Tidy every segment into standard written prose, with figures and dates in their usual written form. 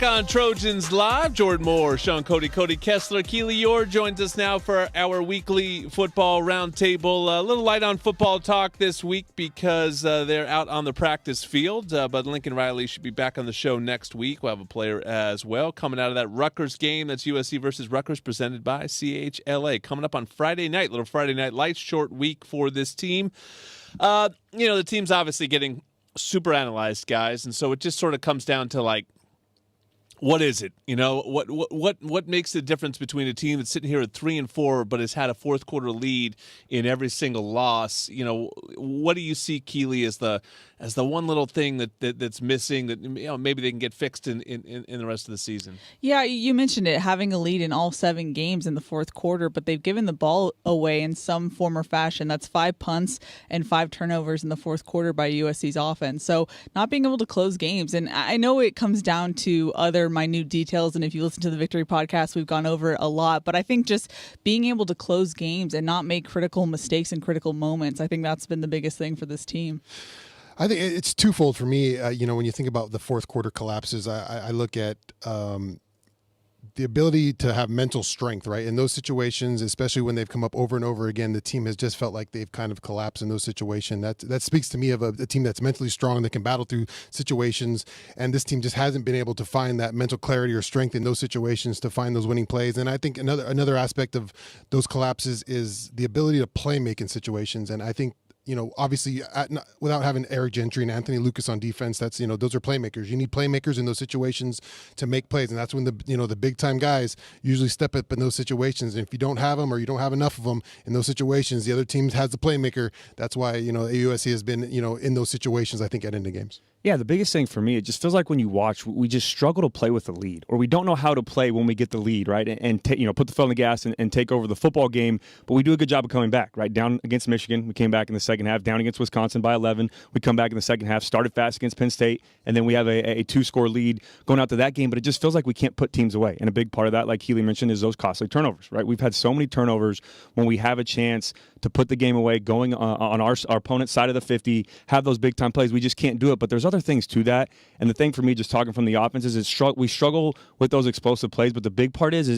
On Trojans Live, Jordan Moore, Sean Cody Kessler, Keely Yor joins us now for our weekly football roundtable. A little light on football talk this week because they're out on the practice field, but Lincoln Riley should be back on the show next week. We'll have a player as well coming out of that Ruckers game. That's USC versus Ruckers, presented by CHLA. Coming up on Friday night, little Friday night lights, short week for this team. The team's obviously getting super analyzed, guys, and so it just sort of comes down to like, what is it? What makes the difference between a team that's sitting here at 3-4 but has had a fourth quarter lead in every single loss? What do you see, Keely, as the one little thing that's missing that maybe they can get fixed in the rest of the season? Yeah, you mentioned it, having a lead in all 7 games in the fourth quarter, but they've given the ball away in some form or fashion. That's 5 punts and 5 turnovers in the fourth quarter by USC's offense. So not being able to close games. And I know it comes down to other minute details, and if you listen to the Victory podcast, we've gone over it a lot, but I think just being able to close games and not make critical mistakes in critical moments, I think that's been the biggest thing for this team. I think it's twofold for me. When you think about the fourth quarter collapses, I look at the ability to have mental strength, right? In those situations, especially when they've come up over and over again, the team has just felt like they've kind of collapsed in those situations. That speaks to me of a team that's mentally strong, that can battle through situations, and this team just hasn't been able to find that mental clarity or strength in those situations to find those winning plays. And I think another aspect of those collapses is the ability to play make in situations, and I think obviously without having Eric Gentry and Anthony Lucas on defense, that's, those are playmakers. You need playmakers in those situations to make plays. And that's when the big time guys usually step up in those situations. And if you don't have them or you don't have enough of them in those situations, the other team has the playmaker. That's why, AUSC has been, in those situations, I think, at end of games. Yeah, the biggest thing for me, it just feels like when you watch, we just struggle to play with the lead, or we don't know how to play when we get the lead, right? And put the foot on the gas and take over the football game. But we do a good job of coming back, right? Down against Michigan, we came back in the second half. Down against Wisconsin by 11, we come back in the second half. Started fast against Penn State, and then we have a 2-score lead going out to that game. But it just feels like we can't put teams away. And a big part of that, like Keely mentioned, is those costly turnovers, right? We've had so many turnovers when we have a chance to put the game away, going on our opponent's side of the 50, have those big time plays. We just can't do it. But there's other things to that. And the thing for me, just talking from the offense, is we struggle with those explosive plays. But the big part is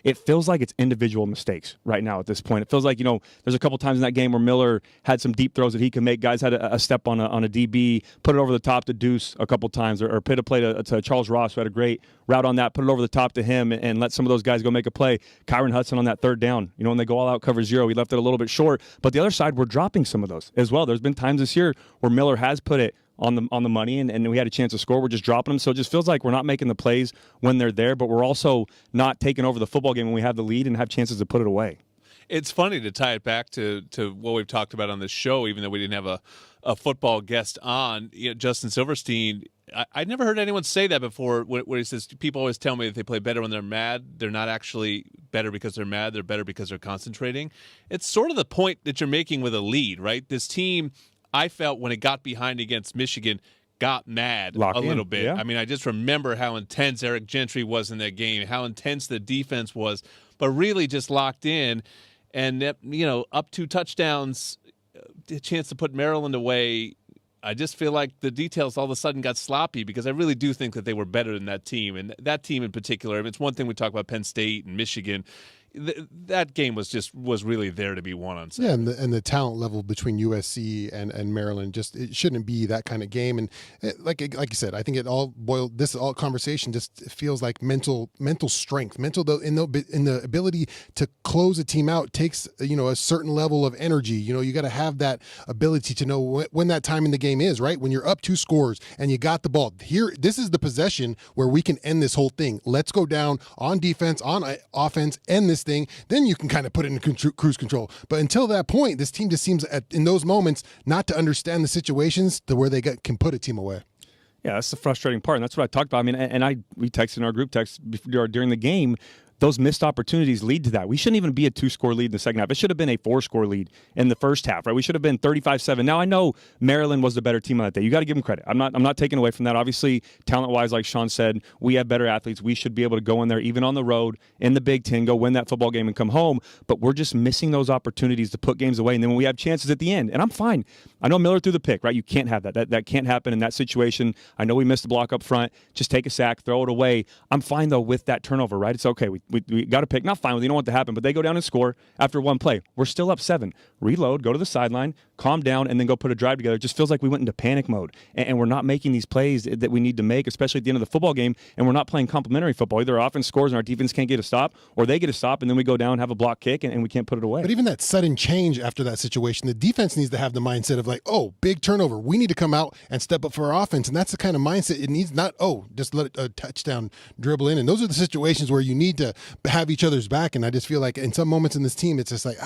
it feels like it's individual mistakes right now at this point. It feels like, there's a couple times in that game where Miller had some deep throws that he could make. Guys had a step on a DB, put it over the top to Deuce a couple times, or pit a play to Charles Ross, who had a great route on that, put it over the top to him, and let some of those guys go make a play. Kyron Hudson on that third down, when they go all out cover 0, he left it a little bit short. But the other side, we're dropping some of those as well. There's been times this year where Miller has put it on the money, and we had a chance to score. We're just dropping them. So it just feels like we're not making the plays when they're there, but we're also not taking over the football game when we have the lead and have chances to put it away. It's funny to tie it back to what we've talked about on this show, even though we didn't have a football guest on. Justin Silverstein, I never heard anyone say that before, where he says, people always tell me that they play better when they're mad. They're not actually better because they're mad. They're better because they're concentrating. It's sort of the point that you're making with a lead, right? This team, I felt when it got behind against Michigan, got mad a little bit. Yeah. I mean, I just remember how intense Eric Gentry was in that game, how intense the defense was, but really just locked in. And, up 2 touchdowns, a chance to put Maryland away. I just feel like the details all of a sudden got sloppy, because I really do think that they were better than that team. And that team in particular, I mean, it's one thing we talk about Penn State and Michigan. That game was really there to be won on Saturday. Yeah, and the talent level between USC and Maryland, it shouldn't be that kind of game. And like you said, I think this conversation just feels like mental strength, in the ability to close a team out takes a certain level of energy. You got to have that ability to know when that time in the game is, right? When you're up 2 scores and you got the ball here, this is the possession where we can end this whole thing. Let's go down on defense, on offense, end this thing, then you can kind of put it in cruise control. But until that point, this team just seems in those moments not to understand the situations to where they can put a team away. Yeah, that's the frustrating part, and that's what I talked about. I mean, we texted in our group text during the game. those missed opportunities lead to that. We shouldn't even be a 2-score lead in the second half. It should have been a 4-score lead in the first half, right? We should have been 35-7. Now, I know Maryland was the better team on that day. You got to give them credit. I'm not taking away from that. Obviously, talent-wise, like Sean said, we have better athletes. We should be able to go in there, even on the road, in the Big Ten, go win that football game and come home. But we're just missing those opportunities to put games away. And then when we have chances at the end, and I'm fine. I know Miller threw the pick, right? You can't have that. That can't happen in that situation. I know we missed the block up front. Just take a sack, throw it away. I'm fine, though, with that turnover, right? It's okay. We got to pick. Not fine with it. You don't want to happen, but they go down and score after one play. We're still up 7. Reload, go to the sideline, calm down, and then go put a drive together. It just feels like we went into panic mode, and we're not making these plays that we need to make, especially at the end of the football game, and we're not playing complementary football. Either our offense scores and our defense can't get a stop, or they get a stop, and then we go down, have a block kick, and we can't put it away. But even that sudden change after that situation, the defense needs to have the mindset of like, oh, big turnover. We need to come out and step up for our offense, and that's the kind of mindset it needs. Not, oh, just let a touchdown dribble in. And those are the situations where you need to have each other's back, and I just feel like in some moments in this team, it's just like,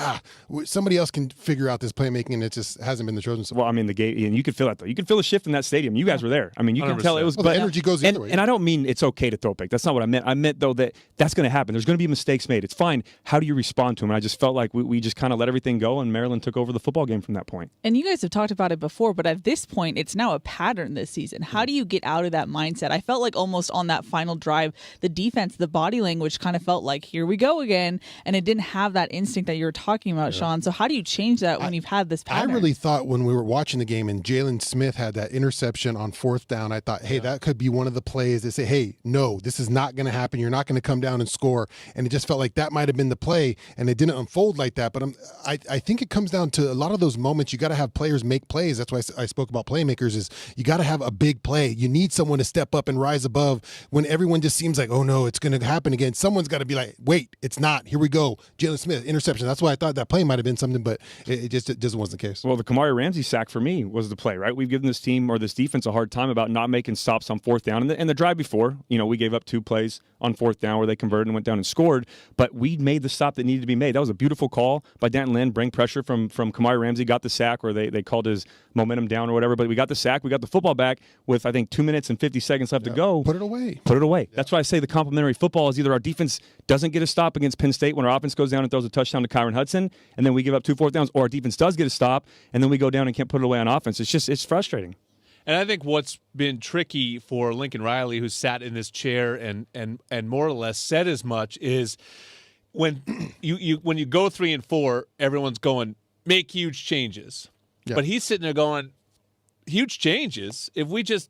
somebody else can figure out this playmaking, and it just hasn't been the Trojans. Well, I mean, the game, and you could feel that, though. You could feel a shift in that stadium. You guys were there. I mean, you can tell it was. Well, the energy goes the other way. And I don't mean it's okay to throw a pick. That's not what I meant. I meant, though, that's going to happen. There's going to be mistakes made. It's fine. How do you respond to them? And I just felt like we just kind of let everything go, and Maryland took over the football game from that point. And you guys have talked about it before, but at this point, it's now a pattern this season. How do you get out of that mindset? I felt like almost on that final drive, the defense, the body language kind of felt like, here we go again, and it didn't have that instinct that you were talking about, Sean. So how do you change that when you've had this pattern? I really thought when we were watching the game and Jalen Smith had that interception on 4th down, I thought, hey, that could be one of the plays that say, hey, no, this is not going to happen. You're not going to come down and score. And it just felt like that might have been the play, and it didn't unfold like that. But I think it comes down to a lot of those moments. You got to have players make plays. That's why I spoke about playmakers. Is you got to have a big play. You need someone to step up and rise above when everyone just seems like, oh no, it's going to happen again. Someone's got to be like, wait, it's not. Here we go. Jalen Smith, interception. That's why I thought that play might have been something, but it just wasn't the case. Well, the Kamari Ramsey sack for me was the play, right? We've given this team or this defense a hard time about not making stops on 4th down. And the drive before, we gave up 2 plays on 4th down where they converted and went down and scored, but we made the stop that needed to be made. That was a beautiful call by Danton Lynn, bring pressure from Kamari Ramsey, got the sack, or they called his momentum down or whatever, but we got the sack, we got the football back with, I think, 2 minutes and 50 seconds left to go. Put it away. Yeah. That's why I say the complementary football is either our defense doesn't get a stop against Penn State when our offense goes down and throws a touchdown to Kyron Hudson, and then we give up 2 4th downs, or our defense does get a stop, and then we go down and can't put it away on offense. It's frustrating. And I think what's been tricky for Lincoln Riley, who sat in this chair and more or less said as much, is when you go 3 and 4, everyone's going, make huge changes. Yeah. But he's sitting there going, huge changes? If we just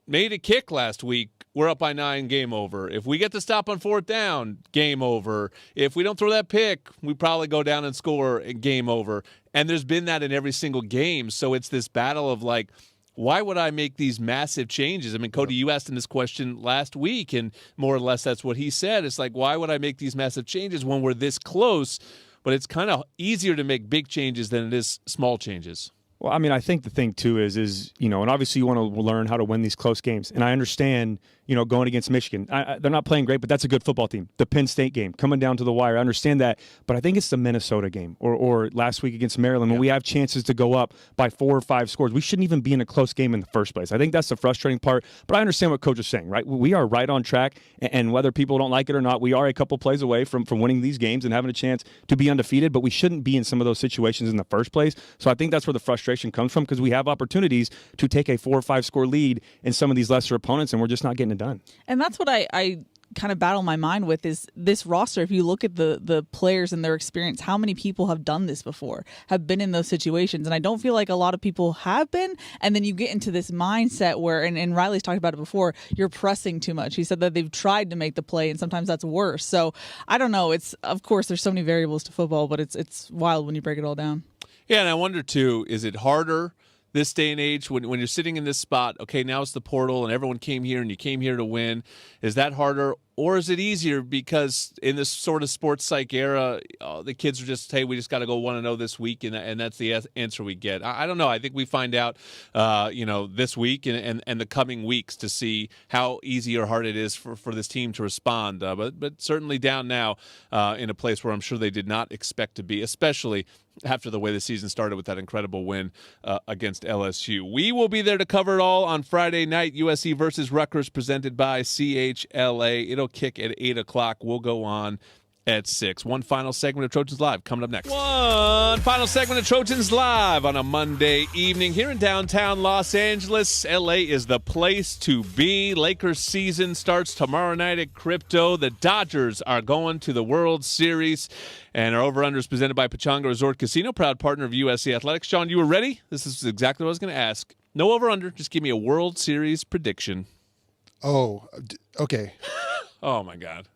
made a kick last week, we're up by 9, game over. If we get the stop on 4th down, game over. If we don't throw that pick, we probably go down and score, game over. And there's been that in every single game. So it's this battle of like, why would I make these massive changes? I mean, Cody, you asked him this question last week, and more or less that's what he said. It's like, why would I make these massive changes when we're this close? But it's kind of easier to make big changes than it is small changes. Well, I mean, I think the thing, too, is and obviously you want to learn how to win these close games. And I understand, going against Michigan. They're not playing great, but that's a good football team. The Penn State game, coming down to the wire, I understand that. But I think it's the Minnesota game or last week against Maryland when we have chances to go up by 4 or 5 scores. We shouldn't even be in a close game in the first place. I think that's the frustrating part. But I understand what Coach is saying, right? We are right on track, and whether people don't like it or not, we are a couple plays away from winning these games and having a chance to be undefeated, but we shouldn't be in some of those situations in the first place. So I think that's where the frustration comes from, because we have opportunities to take a 4 or 5 score lead in some of these lesser opponents, and we're just not getting it done. And that's what I kind of battle my mind with is this roster. If you look at the players and their experience, how many people have done this before, have been in those situations? And I don't feel like a lot of people have been. And then you get into this mindset where, and Riley's talked about it before, you're pressing too much. He said that they've tried to make the play, and sometimes that's worse. So I don't know. It's, of course, there's so many variables to football, but it's wild when you break it all down. Yeah, and I wonder, too, is it harder this day and age when you're sitting in this spot, okay, now it's the portal and everyone came here and you came here to win? Is that harder? Or is it easier because in this sort of sports psych era, the kids are just, hey, we just got to go 1-0 this week, and that's the answer we get? I don't know. I think we find out, this week and the coming weeks to see how easy or hard it is for this team to respond. But certainly down now in a place where I'm sure they did not expect to be, especially after the way the season started with that incredible win against LSU. We will be there to cover it all on Friday night, USC versus Ruckers, presented by CHLA. It'll It'll kick at 8 o'clock. We'll go on at 6. One final segment of Trojans Live coming up next. One final segment of Trojans Live on a Monday evening here in downtown Los Angeles. LA is the place to be. Lakers season starts tomorrow night at Crypto. The Dodgers are going to the World Series, and our over-under is presented by Pechanga Resort Casino, proud partner of USC Athletics. Sean, you were ready? This is exactly what I was going to ask. No over-under. Just give me a World Series prediction. Oh, okay. Oh, my God.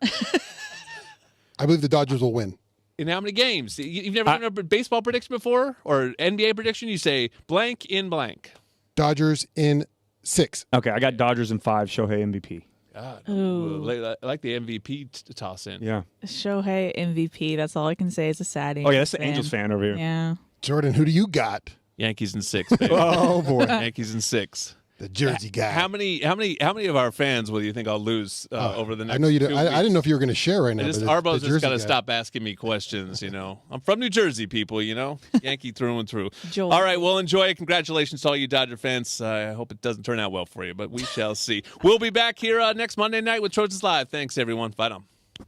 I believe the Dodgers will win. In how many games? You've never done a baseball prediction before? Or NBA prediction? You say blank in blank. Dodgers in 6. Okay, I got Dodgers in 5. Shohei MVP. God. Ooh. I like the MVP toss in. Yeah. Shohei MVP. That's all I can say. Is a sad Angels Oh yeah, that's the fan. Angels fan over here. Yeah. Jordan, who do you got? Yankees in 6, baby. Oh, boy. Yankees in 6. The Jersey guy. How many of our fans will you think I'll lose over the next I know you. I didn't know if you were going to share right now. Arbo's just got to guy. stop asking me questions. I'm from New Jersey, people. Yankee through and through. Joel. All right, well, enjoy it. Congratulations to all you Dodger fans. I hope it doesn't turn out well for you, but we shall see. We'll be back here next Monday night with Trojans Live. Thanks, everyone. Bye now.